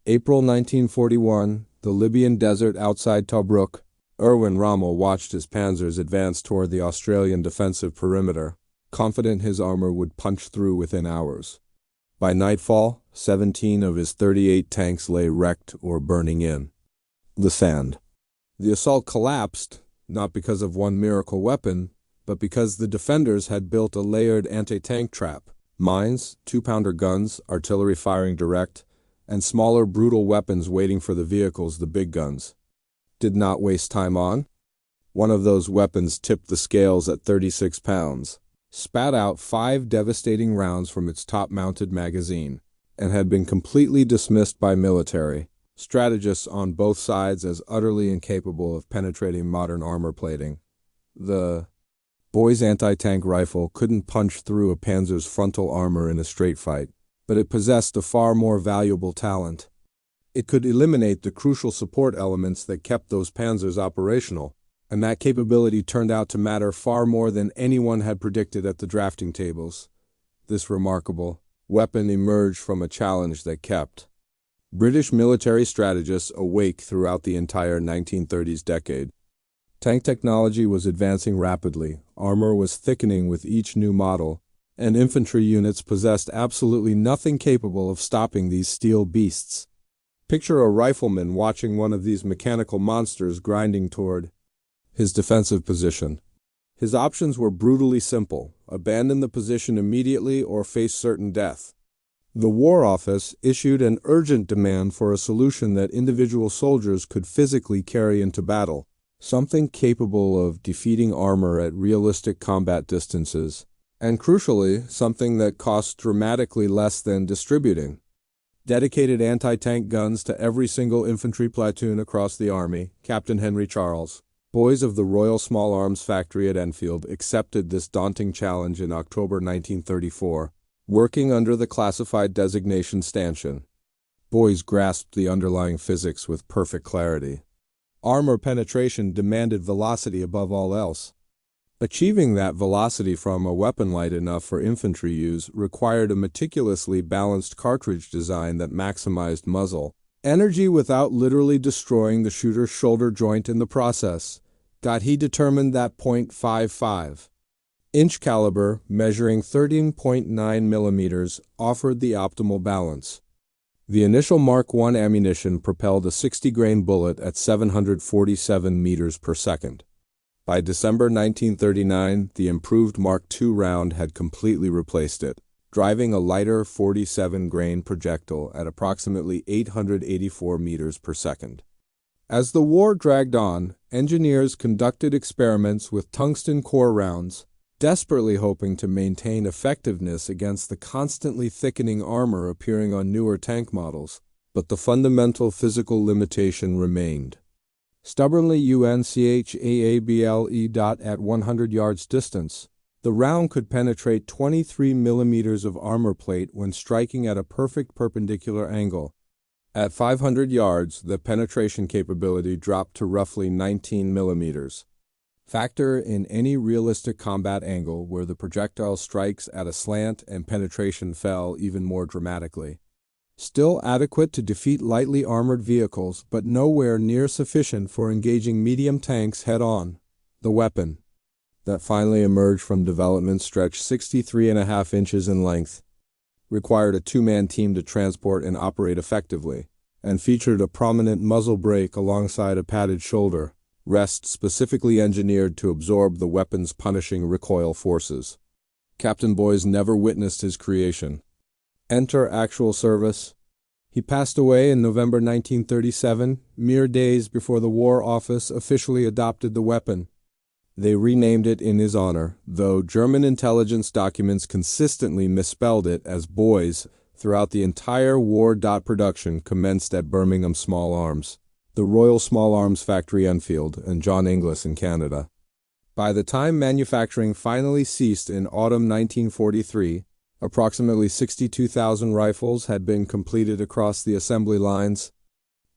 April 1941, the Libyan desert outside Tobruk. Erwin Rommel watched his panzers advance toward the Australian defensive perimeter, confident his armor would punch through within hours. By nightfall, 17 of his 38 tanks lay wrecked or burning in the sand. The assault collapsed, not because of one miracle weapon, but because the defenders had built a layered anti-tank trap. Mines, 2-pounder guns, artillery firing direct, and smaller brutal weapons waiting for the vehicles, the big guns. Did not waste time on. One of those weapons tipped the scales at 36 pounds, spat out 5 devastating rounds from its top-mounted magazine, and had been completely dismissed by military strategists on both sides as utterly incapable of penetrating modern armor plating. The Boy's anti-tank rifle couldn't punch through a panzer's frontal armor in a straight fight, but it possessed a far more valuable talent. It could eliminate the crucial support elements that kept those panzers operational, and that capability turned out to matter far more than anyone had predicted at the drafting tables. This remarkable weapon emerged from a challenge that kept British military strategists awake throughout the entire 1930s decade. Tank technology was advancing rapidly, armor was thickening with each new model, and infantry units possessed absolutely nothing capable of stopping these steel beasts. Picture a rifleman watching one of these mechanical monsters grinding toward his defensive position. His options were brutally simple: abandon the position immediately or face certain death. The War Office issued an urgent demand for a solution that individual soldiers could physically carry into battle. Something capable of defeating armor at realistic combat distances, and crucially, something that costs dramatically less than distributing. Dedicated anti-tank guns to every single infantry platoon across the Army. Captain Henry Charles, boys of the Royal Small Arms Factory at Enfield, accepted this daunting challenge in October 1934, working under the classified designation stanchion. Boys grasped the underlying physics with perfect clarity. Armor penetration demanded velocity above all else. Achieving that velocity from a weapon light enough for infantry use required a meticulously balanced cartridge design that maximized muzzle energy without literally destroying the shooter's shoulder joint in the process. He determined that .55 inch caliber, measuring 13.9 millimeters, offered the optimal balance. The initial Mark I ammunition propelled a 60-grain bullet at 747 meters per second. By December 1939, the improved Mark II round had completely replaced it, driving a lighter 47-grain projectile at approximately 884 meters per second. As the war dragged on, engineers conducted experiments with tungsten core rounds, desperately hoping to maintain effectiveness against the constantly thickening armor appearing on newer tank models, but the fundamental physical limitation remained. Stubbornly UNCHAABLE. At 100 yards distance, the round could penetrate 23 millimeters of armor plate when striking at a perfect perpendicular angle. At 500 yards, the penetration capability dropped to roughly 19 millimeters. Factor in any realistic combat angle where the projectile strikes at a slant and penetration fell even more dramatically. Still adequate to defeat lightly armored vehicles, but nowhere near sufficient for engaging medium tanks head-on. The weapon that finally emerged from development stretched 63.5 inches in length, required a 2-man team to transport and operate effectively, and featured a prominent muzzle brake alongside a padded shoulder rest specifically engineered to absorb the weapon's punishing recoil forces. Captain Boys never witnessed his creation. Enter actual service. He passed away in November 1937, mere days before the War Office officially adopted the weapon. They renamed it in his honor, though German intelligence documents consistently misspelled it as Boys throughout the entire war. Production commenced at Birmingham Small Arms, the Royal Small Arms Factory Enfield, and John Inglis in Canada. By the time manufacturing finally ceased in autumn 1943, approximately 62,000 rifles had been completed across the assembly lines.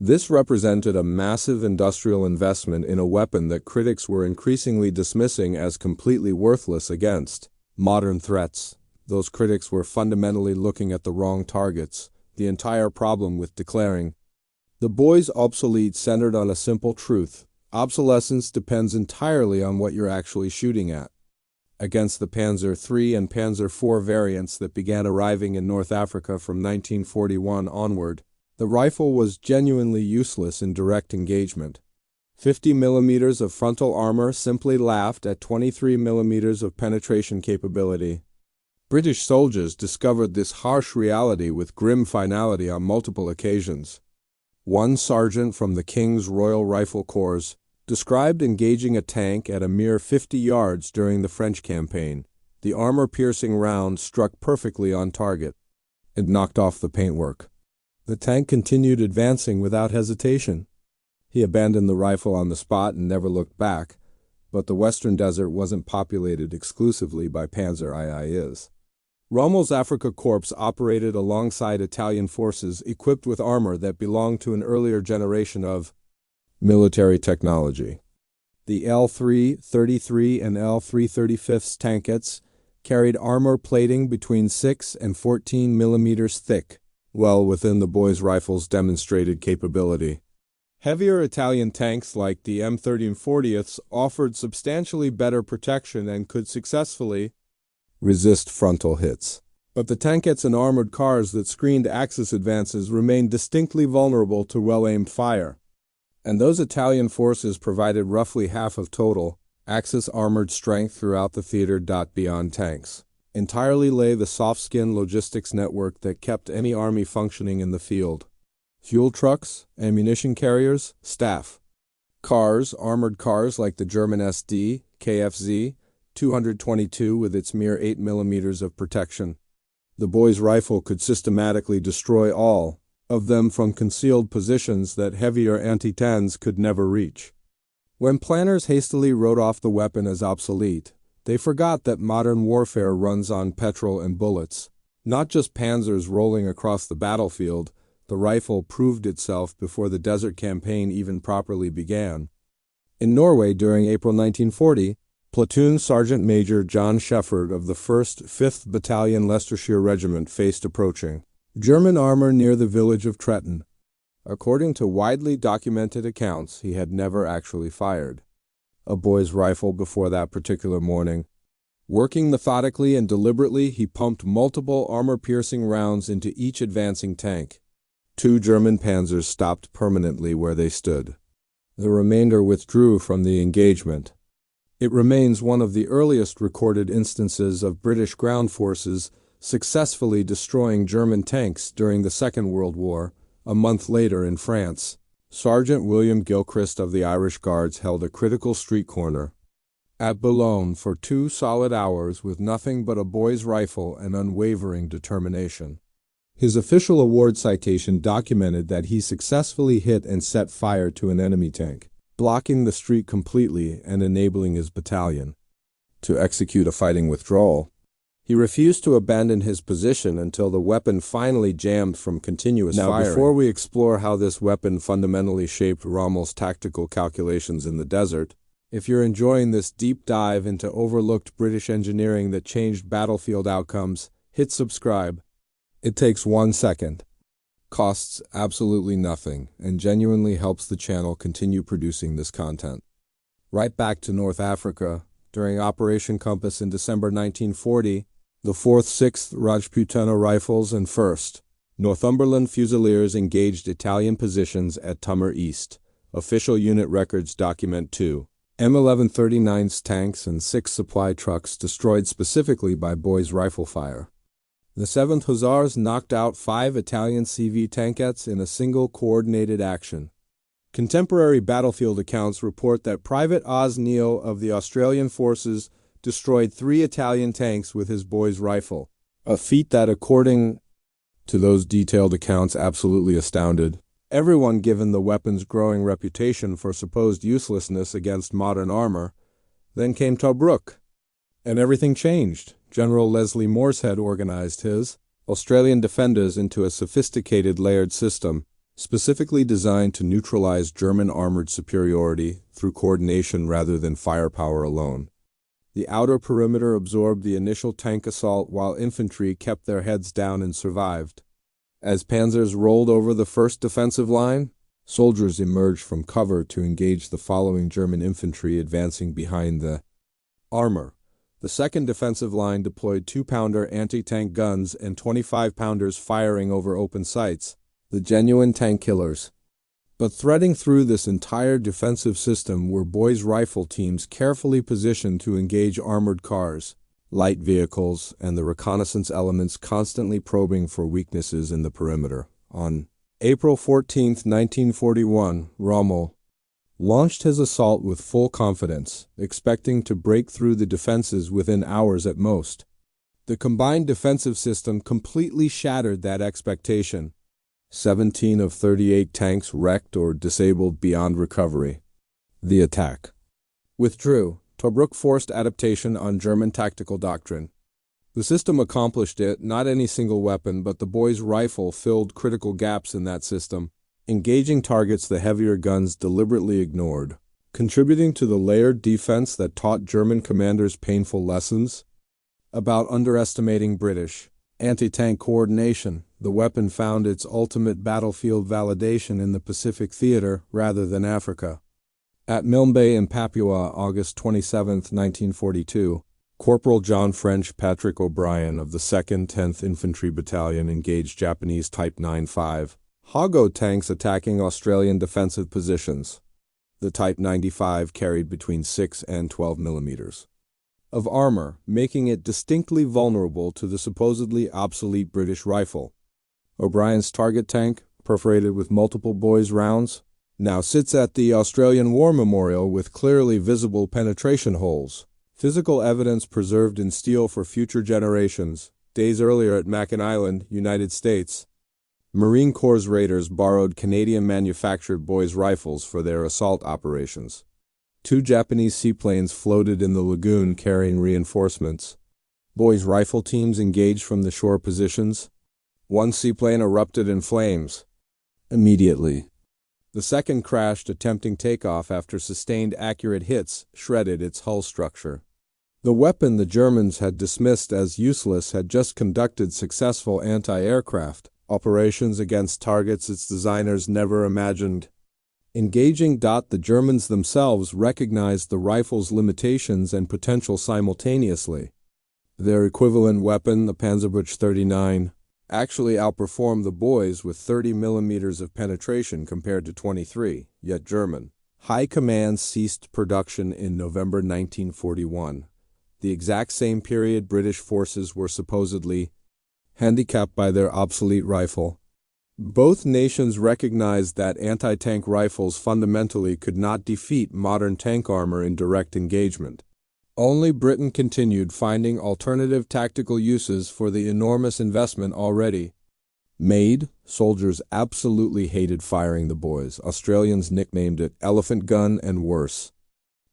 This represented a massive industrial investment in a weapon that critics were increasingly dismissing as completely worthless against modern threats. Those critics were fundamentally looking at the wrong targets. the entire problem with declaring. The boys' Obsolete centered on a simple truth. Obsolescence depends entirely on what you're actually shooting at. Against the Panzer III and Panzer IV variants that began arriving in North Africa from 1941 onward, the rifle was genuinely useless in direct engagement. 50 millimeters of frontal armor simply laughed at 23 millimeters of penetration capability. British soldiers discovered this harsh reality with grim finality on multiple occasions. One sergeant from the King's Royal Rifle Corps described engaging a tank at a mere 50 yards during the French campaign. The armor-piercing round struck perfectly on target. It knocked off the paintwork. The tank continued advancing without hesitation. He abandoned the rifle on the spot and never looked back, but the Western Desert wasn't populated exclusively by Panzer IIs. Rommel's Afrika Korps operated alongside Italian forces equipped with armor that belonged to an earlier generation of military technology. The L333 and L335 tankettes carried armor plating between 6 and 14 millimeters thick, well within the boys' rifles' demonstrated capability. Heavier Italian tanks like the M1340s offered substantially better protection and could successfully resist frontal hits. But the tankettes and armored cars that screened Axis advances remained distinctly vulnerable to well-aimed fire. And those Italian forces provided roughly half of total Axis armored strength throughout the theater. Beyond tanks entirely lay the soft-skin logistics network that kept any army functioning in the field. Fuel trucks, ammunition carriers, staff. Cars, armored cars like the German SD, KFZ, 222 with its mere 8 millimeters of protection. The boys' rifle could systematically destroy all of them from concealed positions that heavier anti-tanks could never reach. When planners hastily wrote off the weapon as obsolete, they forgot that modern warfare runs on petrol and bullets. Not just panzers rolling across the battlefield, the rifle proved itself before the Desert Campaign even properly began. In Norway during April 1940, Platoon Sergeant Major John Shefford of the 1st 5th Battalion Leicestershire Regiment faced approaching German armor near the village of Tretton. According to widely documented accounts, he had never actually fired a boy's rifle before that particular morning. Working methodically and deliberately, he pumped multiple armor-piercing rounds into each advancing tank. 2 German panzers stopped permanently where they stood. The remainder withdrew from the engagement. It remains one of the earliest recorded instances of British ground forces successfully destroying German tanks during the Second World War. A month later in France, Sergeant William Gilchrist of the Irish Guards held a critical street corner at Boulogne for 2 solid hours with nothing but a boy's rifle and unwavering determination. His official award citation documented that he successfully hit and set fire to an enemy tank, blocking the street completely and enabling his battalion to execute a fighting withdrawal. He refused to abandon his position until the weapon finally jammed from continuous firing. Now, before we explore how this weapon fundamentally shaped Rommel's tactical calculations in the desert, if you're enjoying this deep dive into overlooked British engineering that changed battlefield outcomes, hit subscribe. It takes 1 second, costs absolutely nothing, and genuinely helps the channel continue producing this content. Right back to North Africa, during Operation Compass in December 1940, the 4th, 6th Rajputana Rifles and 1st Northumberland Fusiliers engaged Italian positions at Tummer East. Official unit records document 2 M1139's tanks and 6 supply trucks destroyed specifically by boys' rifle fire. The 7th Hussars knocked out 5 Italian CV tankettes in a single coordinated action. Contemporary battlefield accounts report that Private Oz Neal of the Australian forces destroyed 3 Italian tanks with his boy's rifle, a feat that, according to those detailed accounts, absolutely astounded everyone given the weapon's growing reputation for supposed uselessness against modern armor. Then came Tobruk, and everything changed. General Leslie Morshead organized his Australian defenders into a sophisticated layered system, specifically designed to neutralize German armored superiority through coordination rather than firepower alone. The outer perimeter absorbed the initial tank assault while infantry kept their heads down and survived. As panzers rolled over the first defensive line, soldiers emerged from cover to engage the following German infantry advancing behind the armor. The second defensive line deployed 2-pounder anti-tank guns and 25-pounders firing over open sights, the genuine tank killers. But threading through this entire defensive system were boys' rifle teams carefully positioned to engage armored cars, light vehicles, and the reconnaissance elements constantly probing for weaknesses in the perimeter. On April 14, 1941, Rommel launched his assault with full confidence, expecting to break through the defenses within hours at most. The combined defensive system completely shattered that expectation. 17 of 38 tanks wrecked or disabled beyond recovery. The attack withdrew. Tobruk forced adaptation on German tactical doctrine. The system accomplished it, not any single weapon, but the boys' rifle filled critical gaps in that system, engaging targets the heavier guns deliberately ignored, contributing to the layered defense that taught German commanders painful lessons about underestimating British anti-tank coordination. The weapon found its ultimate battlefield validation in the Pacific theater rather than Africa. At Milne Bay in Papua, August 27, 1942, Corporal John French Patrick O'Brien of the 2nd 10th Infantry Battalion engaged Japanese Type 95 Hago tanks attacking Australian defensive positions. The Type 95 carried between 6 and 12 millimeters of armor, making it distinctly vulnerable to the supposedly obsolete British rifle. O'Brien's target tank, perforated with multiple boys' rounds, now sits at the Australian War Memorial with clearly visible penetration holes, physical evidence preserved in steel for future generations. Days earlier at Mackinac Island, United States, Marine Corps raiders borrowed Canadian-manufactured boys' rifles for their assault operations. 2 Japanese seaplanes floated in the lagoon carrying reinforcements. Boys' rifle teams engaged from the shore positions. 1 seaplane erupted in flames immediately. The second crashed attempting takeoff after sustained accurate hits shredded its hull structure. The weapon the Germans had dismissed as useless had just conducted successful anti-aircraft operations against targets its designers never imagined. Engaging. The Germans themselves recognized the rifle's limitations and potential simultaneously. Their equivalent weapon, the Panzerbuch 39, actually outperformed the boys with 30 millimeters of penetration compared to 23, yet German High Command ceased production in November 1941. The exact same period British forces were supposedly handicapped by their obsolete rifle. Both nations recognized that anti-tank rifles fundamentally could not defeat modern tank armor in direct engagement. Only Britain continued finding alternative tactical uses for the enormous investment already made. Soldiers absolutely hated firing the boys. Australians nicknamed it elephant gun and worse.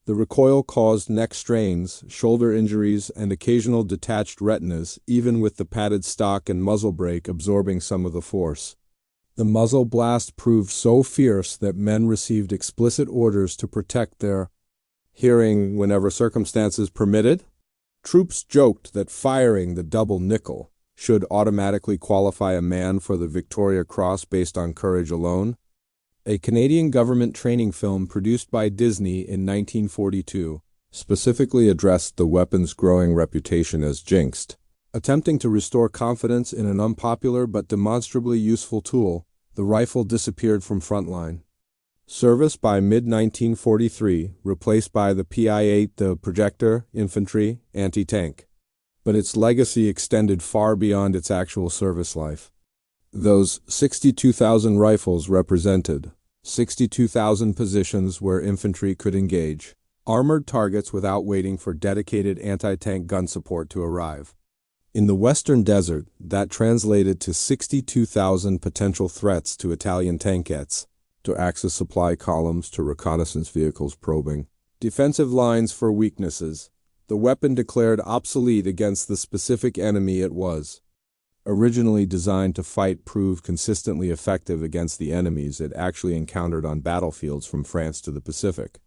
The recoil caused neck strains, shoulder injuries, and occasional detached retinas, even with the padded stock and muzzle brake absorbing some of the force. The muzzle blast proved so fierce that men received explicit orders to protect their hearing whenever circumstances permitted. Troops joked that firing the double nickel should automatically qualify a man for the Victoria Cross based on courage alone. A Canadian government training film produced by Disney in 1942 specifically addressed the weapon's growing reputation as jinxed. Attempting to restore confidence in an unpopular but demonstrably useful tool, the rifle disappeared from frontline service by mid-1943, replaced by the PI-8, the projector, infantry, anti-tank. But its legacy extended far beyond its actual service life. Those 62,000 rifles represented 62,000 positions where infantry could engage armored targets without waiting for dedicated anti-tank gun support to arrive. In the Western Desert, that translated to 62,000 potential threats to Italian tankettes, to Axis supply columns, to reconnaissance vehicles probing defensive lines for weaknesses. The weapon declared obsolete against the specific enemy it was. Originally designed to fight, proved consistently effective against the enemies it actually encountered on battlefields from France to the Pacific.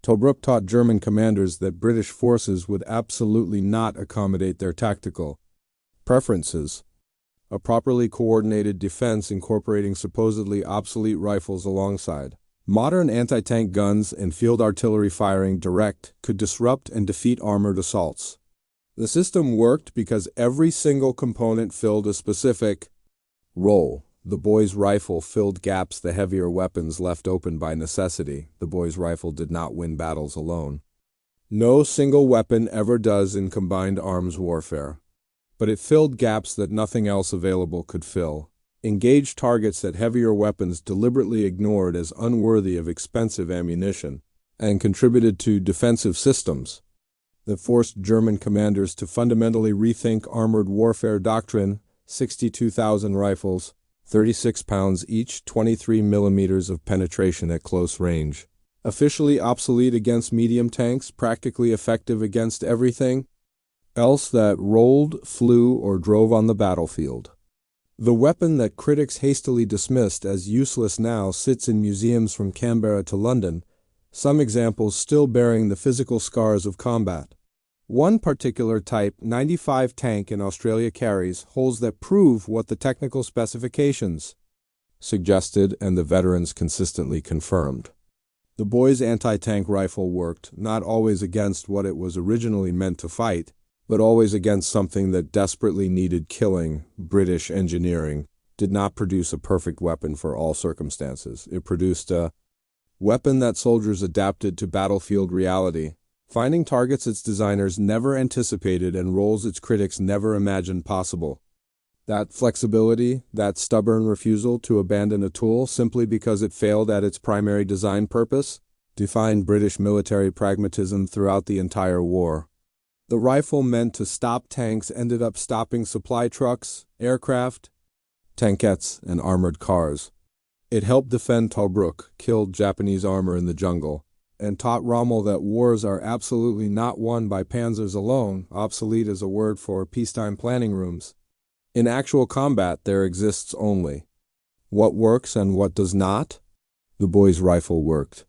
Tobruk taught German commanders that British forces would absolutely not accommodate their tactical preferences. a properly coordinated defense incorporating supposedly obsolete rifles alongside. Modern anti-tank guns and field artillery firing direct could disrupt and defeat armored assaults. The system worked because every single component filled a specific role. The boy's rifle filled gaps the heavier weapons left open by necessity. The boy's rifle did not win battles alone. No single weapon ever does in combined arms warfare. But it filled gaps that nothing else available could fill, engaged targets that heavier weapons deliberately ignored as unworthy of expensive ammunition, and contributed to defensive systems that forced German commanders to fundamentally rethink armored warfare doctrine. 62,000 rifles, 36 pounds each, 23 millimeters of penetration at close range. Officially obsolete against medium tanks, practically effective against everything else that rolled, flew, or drove on the battlefield. The weapon that critics hastily dismissed as useless now sits in museums from Canberra to London, some examples still bearing the physical scars of combat. One particular Type 95 tank in Australia carries holes that prove what the technical specifications suggested and the veterans consistently confirmed. The boy's anti-tank rifle worked not always against what it was originally meant to fight, but always against something that desperately needed killing. British engineering did not produce a perfect weapon for all circumstances. It produced a weapon that soldiers adapted to battlefield reality, finding targets its designers never anticipated and roles its critics never imagined possible. That flexibility, that stubborn refusal to abandon a tool simply because it failed at its primary design purpose, defined British military pragmatism throughout the entire war. The rifle meant to stop tanks ended up stopping supply trucks, aircraft, tankettes, and armored cars. It helped defend Tobruk, killed Japanese armor in the jungle, and taught Rommel that wars are absolutely not won by panzers alone. Obsolete is a word for peacetime planning rooms. In actual combat, there exists only what works and what does not. The boy's rifle worked.